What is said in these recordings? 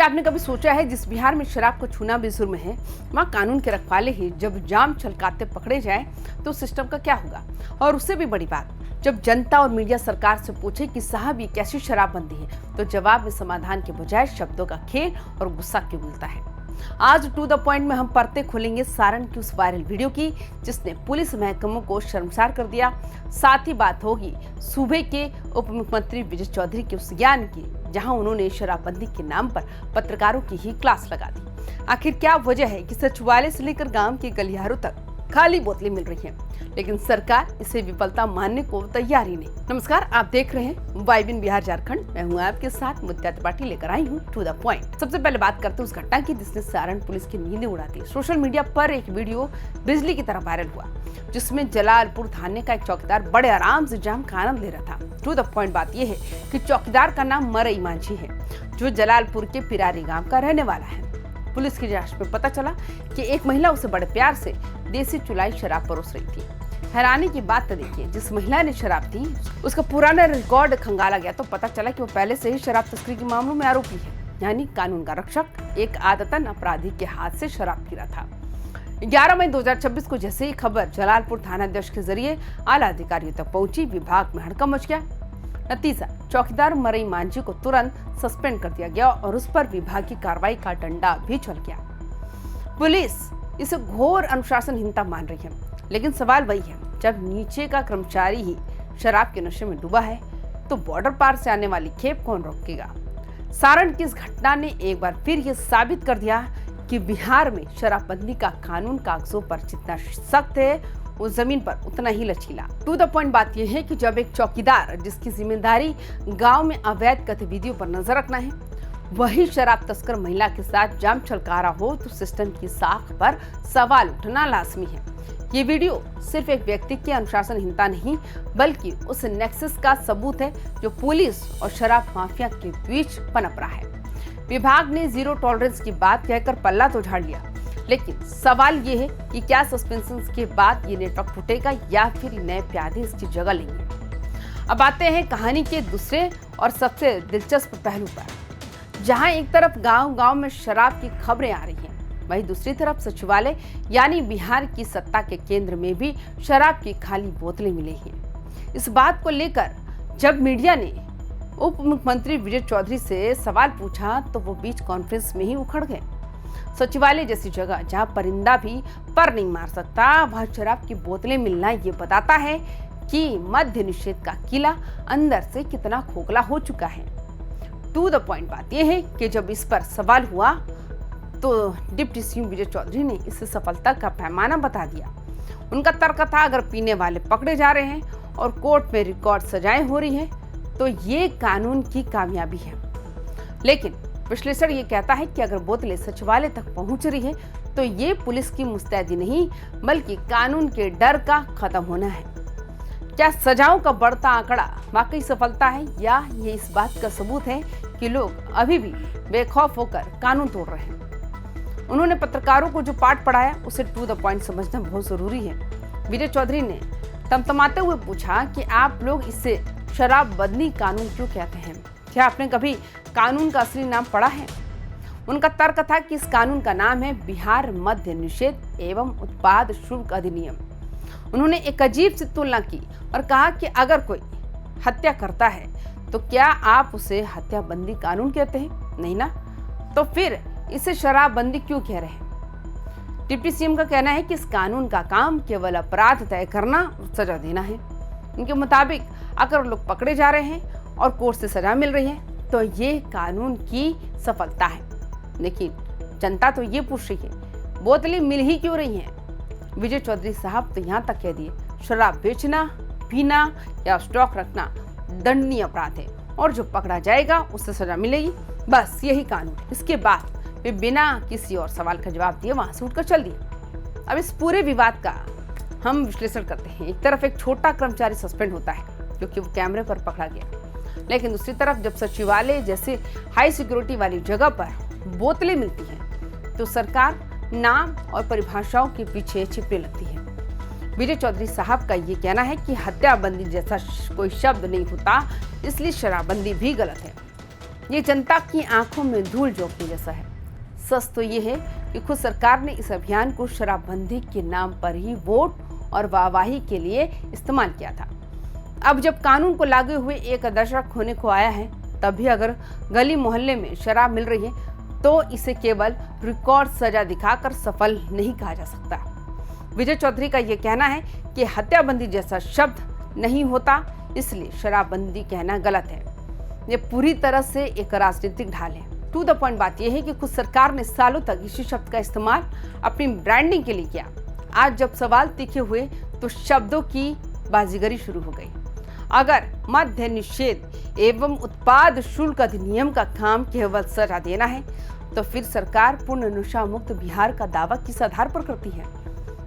क्या आपने कभी सोचा है जिस बिहार में शराब को छूना भी जुर्म है, वहाँ कानून के रखवाले ही जब जाम छलकाते पकड़े जाएं तो सिस्टम का क्या होगा? और उससे भी बड़ी बात, जब जनता और मीडिया सरकार से पूछे कि साहब ये कैसी शराबबंदी है, तो जवाब में समाधान के बजाय शब्दों का खेल और गुस्सा क्यों मिलता है। आज टू द पॉइंट में हम पर्दे खोलेंगे सारण की उस वायरल वीडियो की जिसने पुलिस महकमों को शर्मसार कर दिया। साथ ही बात होगी सूबे के उप मुख्यमंत्री विजय चौधरी के उस ज्ञान की, जहां उन्होंने शराबबंदी के नाम पर पत्रकारों की ही क्लास लगा दी। आखिर क्या वजह है कि सचिवालय से लेकर गांव के गलियारों तक खाली बोतलें मिल रही हैं, लेकिन सरकार इसे विफलता मानने को तैयार ही नहीं। नमस्कार, आप देख रहे हैं वाइबिन बिहार झारखंड। मैं हूं आपके साथ मुद्दा त्रिपाठी, लेकर आई हूं टू द पॉइंट। सबसे पहले बात करते हैं उस घटना की जिसने सारण पुलिस की नींदें उड़ा दी। सोशल मीडिया पर एक वीडियो बिजली की तरह वायरल हुआ जिसमें जलालपुर थाने का एक चौकीदार बड़े आराम से जाम का आनंद ले रहा था। टू द पॉइंट बात यह है कि चौकीदार का नाम मरई मांझी है, जो जलालपुर के पिरारी गाँव का रहने वाला है। पुलिस की जांच में पता चला कि एक महिला उसे बड़े प्यार से देसी चुलाई शराब परोस रही थी। हैरानी की बात तो देखिए, जिस महिला ने शराब दी उसका पुराना रिकॉर्ड खंगाला गया तो पता चला कि वो पहले से ही शराब तस्करी के मामलों में आरोपी है, यानी कानून का रक्षक एक आदतन अपराधी के हाथ से शराब पी रहा था। 11 मई 2026 को जैसे ही खबर जलालपुर थानाध्यक्ष के जरिए आला अधिकारियों तक पहुंची, विभाग में हड़कंप मच गया। नतीजा, चौकीदार मरई मांझी को तुरंत सस्पेंड कर दिया गया और उस पर विभागीय कार्रवाई का डंडा भी चल गया। पुलिस इसे घोर अनुशासनहीनता मान रही है, लेकिन सवाल वही है, जब नीचे का कर्मचारी ही शराब के नशे में डूबा है तो बॉर्डर पार से आने वाली खेप कौन रोकेगा। सारण की इस घटना ने एक बार फिर ये साबित कर दिया कि बिहार में शराबबंदी का कानून कागजों पर जितना सख्त है वो जमीन पर उतना ही लचीला। टू द पॉइंट बात यह है कि जब एक चौकीदार जिसकी जिम्मेदारी गांव में अवैध गतिविधियों पर नजर रखना है, वही शराब तस्कर महिला के साथ जाम छलका रहा हो तो सिस्टम की साख पर सवाल उठना लाजमी है। ये वीडियो सिर्फ एक व्यक्ति की अनुशासनहीनता नहीं, बल्कि उस नेक्सस का सबूत है जो पुलिस और शराब माफिया के बीच पनप रहा है। विभाग ने जीरो टॉलरेंस की बात कहकर पल्ला तो झाड़ लिया, लेकिन सवाल ये है कि क्या सस्पेंशन के बाद ये नेटवर्क फूटेगा या फिर नए प्यादे इसकी जगह लेंगे। अब आते हैं कहानी के दूसरे और सबसे दिलचस्प पहलू पर, जहां एक तरफ गांव-गांव में शराब की खबरें आ रही हैं, वहीं दूसरी तरफ सचिवालय यानी बिहार की सत्ता के केंद्र में भी शराब की खाली बोतलें मिली हैं। इस बात को लेकर जब मीडिया ने उप मुख्यमंत्री विजय चौधरी से सवाल पूछा तो वो बीच कॉन्फ्रेंस में ही उखड़ गए। सचिवालय जैसी जगह जहां परिंदा भी पर नहीं मार सकता, वहां शराब की बोतलें मिलना ये बताता है कि मद्य निषेध का किला अंदर से कितना खोखला हो चुका है। टू द पॉइंट बात यह है कि जब इस पर सवाल हुआ तो डिप्टी सीएम विजय चौधरी ने इसे सफलता का पैमाना बता दिया। उनका तर्क था, अगर पीने वाले पकड़े जा रहे हैं और कोर्ट में रिकॉर्ड सजाएं हो रही हैं तो ये कानून की कामयाबी है। लेकिन विश्लेषण ये कहता है कि अगर बोतलें सचिवालय तक पहुंच रही है तो ये पुलिस की मुस्तैदी नहीं, बल्कि कानून के डर का खत्म होना है। क्या सजाओं का बढ़ता आंकड़ा वाकई सफलता है या ये इस बात का सबूत है कि लोग अभी भी बेखौफ होकर कानून तोड़ रहे हैं। उन्होंने पत्रकारों को जो पाठ पढ़ाया उसे टू द पॉइंट समझना बहुत जरूरी है। विजय चौधरी ने तमतमाते हुए पूछा कि आप लोग इसे शराबबंदी कानून क्यों कहते हैं, क्या आपने कभी कानून का असली नाम पढ़ा है। उनका तर्क था कि इस कानून का नाम है बिहार मद्य निषेध एवं उत्पाद शुल्क अधिनियम। उन्होंने एक अजीब सी तुलना की और कहा कि अगर कोई हत्या करता है तो क्या आप उसे हत्याबंदी कानून कहते हैं? नहीं ना, तो फिर इसे शराबबंदी क्यों कह रहे हैं। डिप्टी सीएम का कहना है कि इस कानून का काम केवल अपराध तय करना और सजा देना है। उनके मुताबिक अगर लोग पकड़े जा रहे हैं और कोर्ट से सजा मिल रही है तो ये कानून की सफलता है। लेकिन जनता तो ये पूछ रही है, बोतलें मिल ही क्यों रही हैं। विजय चौधरी साहब तो यहाँ तक कह दिए, शराब बेचना, पीना या स्टॉक रखना दंडनीय अपराध है और जो पकड़ा जाएगा उससे सजा मिलेगी, बस यही कानून। इसके बाद वे बिना किसी और सवाल का जवाब दिए वहां से उठकर चल दिए। अब इस पूरे विवाद का हम विश्लेषण करते हैं। एक तरफ एक छोटा कर्मचारी सस्पेंड होता है क्योंकि वो कैमरे पर पकड़ा गया, लेकिन दूसरी तरफ जब सचिवालय जैसे हाई सिक्योरिटी वाली जगह पर बोतलें मिलती हैं तो सरकार नाम और परिभाषाओं के पीछे छिपने लगती है। विजय चौधरी साहब का ये कहना है कि हत्याबंदी जैसा कोई शब्द नहीं होता, इसलिए शराबबंदी भी गलत है। ये जनता की आंखों में धूल झोंकने जैसा है। सच तो ये है कि खुद सरकार ने इस अभियान को शराबबंदी के नाम पर ही वोट और वाहवाही के लिए इस्तेमाल किया था। अब जब कानून को लागू हुए 1 दशक होने को आया है, तब भी अगर गली मोहल्ले में शराब मिल रही है तो इसे केवल रिकॉर्ड सजा दिखाकर सफल नहीं कहा जा सकता। विजय चौधरी का यह कहना है कि हत्याबंदी जैसा शब्द नहीं होता, इसलिए शराबबंदी कहना गलत है। ये पूरी तरह से एक राजनीतिक ढाल है। टू द पॉइंट बात यह है कि खुद सरकार ने सालों तक इसी शब्द का इस्तेमाल अपनी ब्रांडिंग के लिए किया। आज जब सवाल तीखे हुए तो शब्दों की बाजीगरी शुरू हो गई। अगर मद्य निषेध एवं उत्पाद शुल्क अधिनियम का काम केवल सजा देना है तो फिर सरकार पूर्ण नशा मुक्त बिहार का दावा किस आधार पर करती है?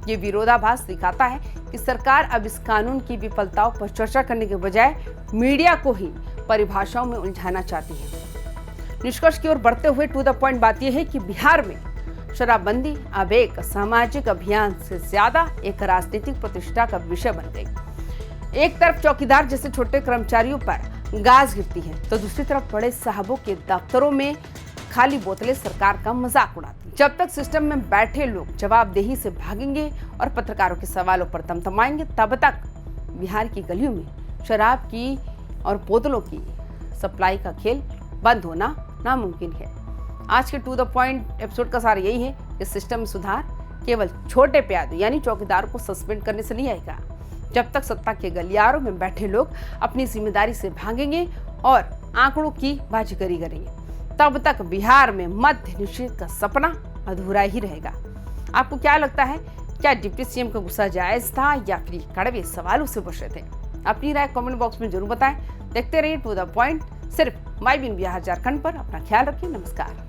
ये विरोधाभास दिखाता है कि सरकार अब इस कानून की विफलताओं पर चर्चा करने के बजाय मीडिया को ही परिभाषाओं में उलझाना चाहती है। निष्कर्ष की ओर बढ़ते हुए टू द पॉइंट बात यह है कि बिहार में शराबबंदी अब एक सामाजिक अभियान से ज्यादा एक राजनीतिक प्रतिष्ठा का विषय बन गई। एक तरफ चौकीदार जैसे छोटे कर्मचारियों पर गाज गिरती है तो दूसरी तरफ बड़े साहबों के दफ्तरों में खाली बोतलें सरकार का मजाक उड़ाती। जब तक सिस्टम में बैठे लोग जवाबदेही से भागेंगे और पत्रकारों के सवालों पर तमतमाएंगे, तब तक बिहार की गलियों में शराब की और बोतलों की सप्लाई का खेल बंद होना नामुमकिन है। आज के टू द पॉइंट एपिसोड का सार यही है कि सिस्टम में सुधार केवल छोटे प्यादे यानी चौकीदार को सस्पेंड करने से नहीं आएगा। जब तक सत्ता के गलियारों में बैठे लोग अपनी जिम्मेदारी से भागेंगे और आंकड़ों की बाजीगरी करेंगे, तब तक बिहार में मद्य निषेध का सपना अधूरा ही रहेगा। आपको क्या लगता है, क्या डिप्टी सीएम का गुस्सा जायज था या फिर कड़वे सवालों से बच रहे थे? अपनी राय कमेंट बॉक्स में जरूर बताएं। देखते रहिए टू द पॉइंट, सिर्फ माई बीन बिहार झारखंड पर। अपना ख्याल रखिए। नमस्कार।